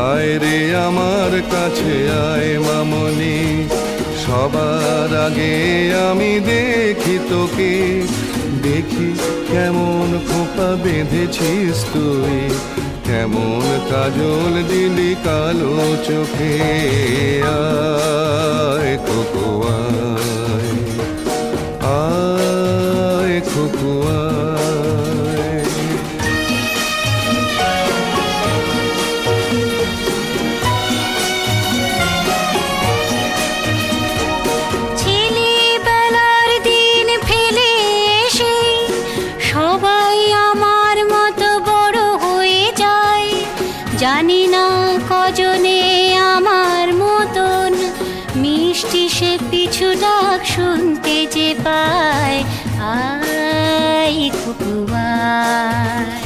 আয় রে আমার কাছে আয় মামনি, সবার আগে আমি দেখি তোকে। দেখি কেমন খোপা বেঁধেছিস তুই, কেমন কাজল দিলি কালো চোখে। আয় খোকো আয়, আয় খোকো আয়। ছেলেবেলার দিন ফেলে এসে সবাই আমার মতো বড় হয়ে যায়। জানি না কজনে আমার মতন মিষ্টি সে পিছু ডাক শুনতে যে পায়। আয় খুকু আয়।